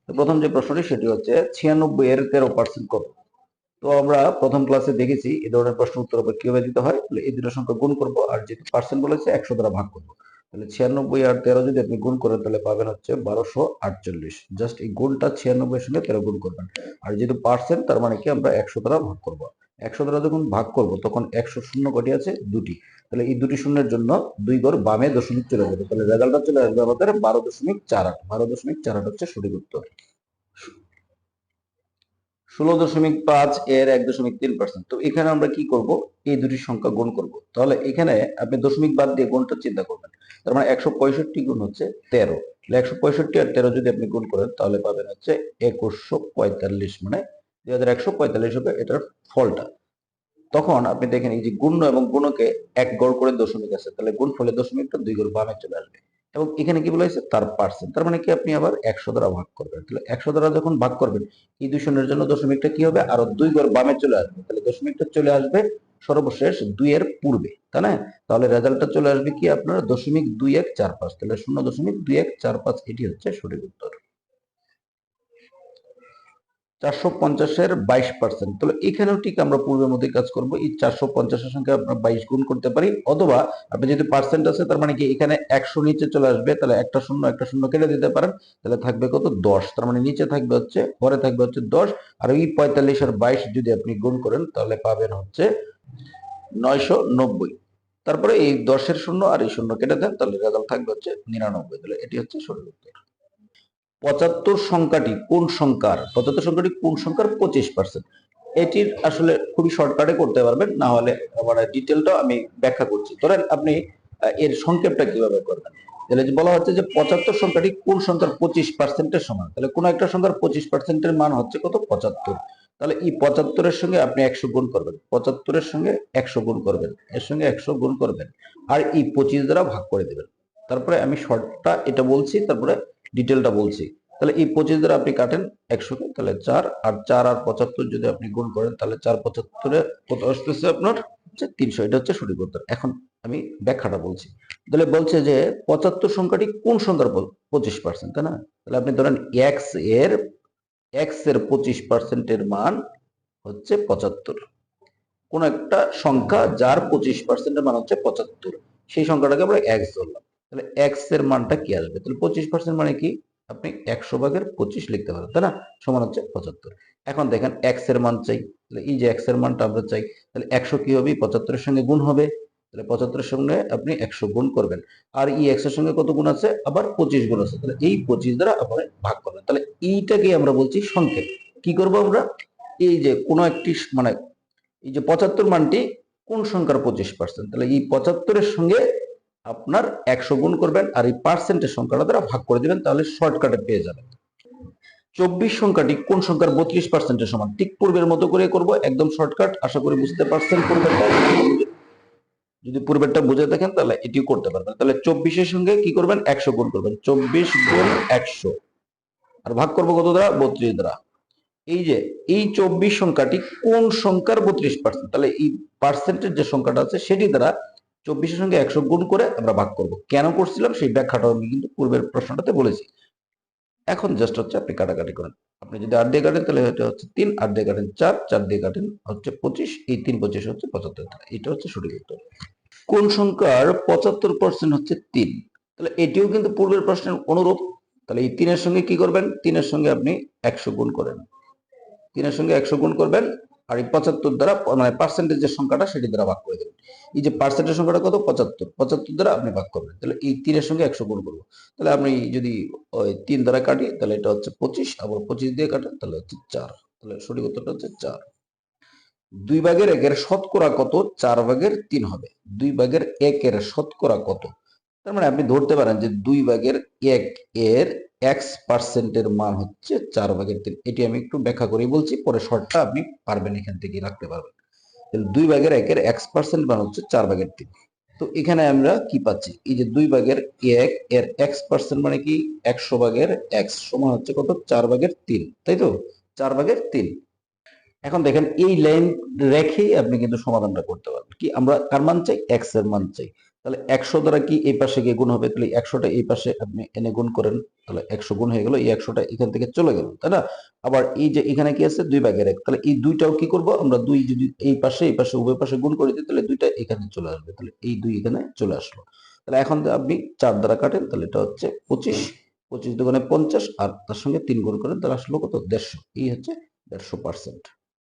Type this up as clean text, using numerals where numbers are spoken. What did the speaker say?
তো প্রথম যে প্রশ্নটি সেটি হচ্ছে 96 এর 13% কত। তো আমরা প্রথম ক্লাসে দেখেছি এই ধরনের প্রশ্ন উত্তর কিভাবে দিতে হয়। তাহলে এই দুটো সংখ্যা গুণ করব, আর যেহেতু পার্সেন্ট বলেছে 100 দ্বারা ভাগ করব। তাহলে 96 আর 13 যদি আপনি গুণ করেন তাহলে পাবেন হচ্ছে 1248। জাস্ট এই গুণটা 96 এর সঙ্গে 13 গুণ করবেন। আর যেহেতু পার্সেন্ট তার মানে কি আমরা 100 দ্বারা ভাগ করব। 100 দ্বারা যখন ভাগ করব তখন 100 শূন্য কটি আছে? দুটি। তাহলে এই দুটি শূন্যের জন্য দুই ঘর বামে দশমিক চলে যাবে। তাহলে রেজাল্টটা চলে আসবে আমাদের 12.48। 12.48 হচ্ছে সঠিক উত্তর। 16.5 এর 1.3%। তো এখানে আমরা কি করব? এই দুটি সংখ্যা গুণ করব। তাহলে এখানে আপনি দশমিক বাদ দিয়ে গুণটা চিন্তা করবেন। তার মানে 165 গুণ হচ্ছে 13। 165 আর 13 যদি আপনি গুণ করেন তাহলে পাবেন হচ্ছে 2145, মানে 2145 হবে এটার ফলটা। তখন আপনি দেখেন এই যে গুণ্য এবং গুণকে এক গড় করে দশমিক আছে, তাহলে গুণ ফলে দশমিকটা দুই গড় বামে চলে আসবে। এবং এখানে কি বলা হয়েছে? তার পার্সেন্ট। তার মানে কি আপনি আবার 100 দ্বারা ভাগ করবেন। তাহলে 100 দ্বারা যখন ভাগ করবেন এই দুই শূন্যের জন্য দশমিকটা কি হবে? আরো দুই গড় বামে চলে আসবে। তাহলে দশমিকটা চলে আসবে সর্বশেষ 2 এর পূর্বে, তাই না? তাহলে রেজাল্টটা চলে আসবে কি আপনার 0.2145। তাহলে 0.2145 এটি হচ্ছে সঠিক উত্তর। 450 এর 22%। তাহলে এখানেও ঠিক আমরা পূর্বের মতোই কাজ করব। এই 450 এর সঙ্গে আমরা 22 গুণ করতে পারি, অথবা আপনি যদি পার্সেন্ট আছে তার মানে কি এখানে 100 নিচে চলে আসবে, তাহলে একটা শূন্য কেটে দিতে পারেন। তাহলে থাকবে কত? 10। তার মানে নিচে থাকবে হচ্ছে, পরে থাকবে হচ্ছে 10। আর এই 45 আর 22 যদি আপনি গুণ করেন তাহলে পাবেন হচ্ছে 990। তারপরে এই 10 এর শূন্য আর এই শূন্য কেটে দেন, তাহলে রেজাল্ট থাকবে হচ্ছে 99। তাহলে এটি হচ্ছে সঠিক উত্তর। 75 সংখ্যাটি কোন সংখ্যার? 75 সংখ্যাটি কোন সংখ্যার 25%? এটির আসলে খুবই শর্টকাটে করতে পারবেন, না হলে মানে ডিটেলটা আমি ব্যাখ্যা করছি। ধরেন আপনি এর সংক্ষেপটা কিভাবে করবেন। তাহলে যে বলা হচ্ছে যে 75 সংখ্যাটি কোন সংখ্যার 25%-এর সমান। তাহলে কোন একটা সংখ্যার 25%-এর মান হচ্ছে কত? 75। তাহলে এই 75 এর সঙ্গে আপনি 100 গুণ করবেন, 75 এর সঙ্গে 100 গুণ করবেন, এর সঙ্গে 100 গুণ করবেন, আর এই 25 দ্বারা ভাগ করে দিবেন। তারপরে আমি শর্টটা এটা বলছি, তারপরে ডিটেলটা বলছি। তাহলে এই 25 দ্বারা আপনি কাটেন 100 কে, তাহলে 4, আর 4 আর 75 যদি আপনি গুণ করেন তাহলে 4×75 কত আসতেছে আপনার? হচ্ছে 300। এটা হচ্ছে সঠিক উত্তর। এখন আমি ব্যাখ্যাটা বলছি। তাহলে বলছে যে 75 সংখ্যাটি কোন সংখ্যার 25%, তাই না? তাহলে আপনি ধরেন x এর 25% এর মান হচ্ছে 75। কোন একটা সংখ্যা যার 25% এর মান হচ্ছে 75, সেই সংখ্যাটাকে আমরা x ধরলাম। তাহলে x এর মানটা কি আসবে? তাহলে 25% মানে কি? আপনি 100/25 লিখতে পারেন, তাই না? সমান হচ্ছে 75। এখন দেখেন x এর মান চাই, তাহলে এই যে x এর মানটা আমরা চাই, তাহলে 100 কি হবে? 75 এর সঙ্গে গুণ হবে। তাহলে 75 এর সঙ্গে আপনি 100 গুণ করবেন, আর এই x এর সঙ্গে কত গুণ আছে? আবার 25 গুণ আছে। তাহলে এই 25 দ্বারা আপনি ভাগ করবেন। তাহলে এইটাকে আমরা বলছি সংক্ষেপ। কি করব আমরা? এই যে কোন একটি মানে এই যে 75 মানটি কোন সংখ্যার 25%, তাহলে এই 75 এর সঙ্গে আপনার 100 গুণ করবেন, আর এই পার্সেন্টের সংখ্যাটা দ্বারা ভাগ করে দিবেন, তাহলে শর্টকাটে পেয়ে যাবেন। 24 সংখ্যাটি কোন সংখ্যার 32% এর সমান? ঠিক পূর্বের মতো করে করব, একদম শর্টকাট। আশা করি বুঝতে পারছেন পূর্বেরটা। যদি পূর্বেরটা বুঝে থাকেন তাহলে এটিও করতে পারবেন। তাহলে 24 এর সঙ্গে কি করবেন? 100 গুণ করবেন। 24 গুণ 100, আর ভাগ করব কত দ্বারা? 32 দ্বারা। এই যে এই 24 সংখ্যাটি কোন সংখ্যার 32%? তাহলে এই পার্সেন্টের যে সংখ্যাটা আছে সেটি দ্বারা 24 এর সঙ্গে 100 গুণ করে আমরা ভাগ করব। কেন করছিলাম সেই ব্যাখ্যাটাও আমি কিন্তু পূর্বের প্রশ্নটাতে বলেছি। এখন জাস্ট হচ্ছে আপনি কাটাকাটি করেন। আপনি যদি 8 দিয়ে কাটেন তাহলে এটা হচ্ছে 3, 8 দিয়ে কাটেন 4, 4 দিয়ে কাটেন হচ্ছে 25, এই 3 25 হচ্ছে 75। এটা হচ্ছে সঠিক উত্তর। কোন সংখ্যার 75% হচ্ছে 3? তাহলে এটিও কিন্তু পূর্বের প্রশ্নের অনুরূপ। তাহলে এই 3 এর সঙ্গে কি করবেন? 3 এর সঙ্গে আপনি 100 গুণ করেন, 3 এর সঙ্গে 100 গুণ করবেন, আর এই 75 দ্বারা মানে পার্সেন্টেজ যে সংখ্যাটা সেটি দ্বারা ভাগ করে দেবেন। এই যে পার্সেন্টেজ সংখ্যাটা কত? 75, 75 দ্বারা আপনি ভাগ করবেন। তাহলে এই 3 এর সঙ্গে 100 গুণ করব। তাহলে আপনি যদি ওই 3 দ্বারা কাটি তাহলে এটা হচ্ছে 25, আবার 25 দিয়ে কাটেন তাহলে হচ্ছে 4। তাহলে সঠিক উত্তরটা হচ্ছে 4। 2/1 এর শতকরা কত 4/3 হবে? 2/1 এর শতকরা কত? তার মানে আপনি ধরতে পারেন যে 2/1 এর x% এর মান হচ্ছে 4/3। এটি আমি একটু ব্যাখ্যা করে বলছি, পরে শর্টটা আপনি পারবেন এখান থেকে রাখতে পারবেন। তাহলে 2/1 এর x% মান হচ্ছে 4/3। তো এখানে আমরা কি পাচ্ছি? এই যে 2/1 এর x% মানে কি? 100/x সমান হচ্ছে কত? 4/3, তাই তো? 4/3। এখন দেখেন এই লাইন রেখেই আপনি কিন্তু সমাধানটা করতে পারবেন। কি আমরা কার মান চাই? x এর মান চাই। তাহলে 100 দ্বারা কি এই পাশে গিয়ে গুণ হবে, তাহলে 100টা এই পাশে আপনি এনে গুণ করেন, তাহলে 100 গুণ হয়ে গেল, এই 100টা এখান থেকে চলে গেল, তাই না? আবার এই যে এখানে কি আছে 2/1, তাহলে এই দুইটাও কি করব আমরা, 2 যদি এই পাশে উভয় পাশে গুণ করে দিই তাহলে দুইটা এখানে চলে আসবে, তাহলে এই 2 এখানে চলে আসলো। তাহলে এখন যদি আপনি 4 দ্বারা কাটেন তাহলে এটা হচ্ছে 25, 25 দুগুণে 50 আর তার সঙ্গে 3 গুণ করেন তাহলে আসলো কত, 150। এই হচ্ছে 150%।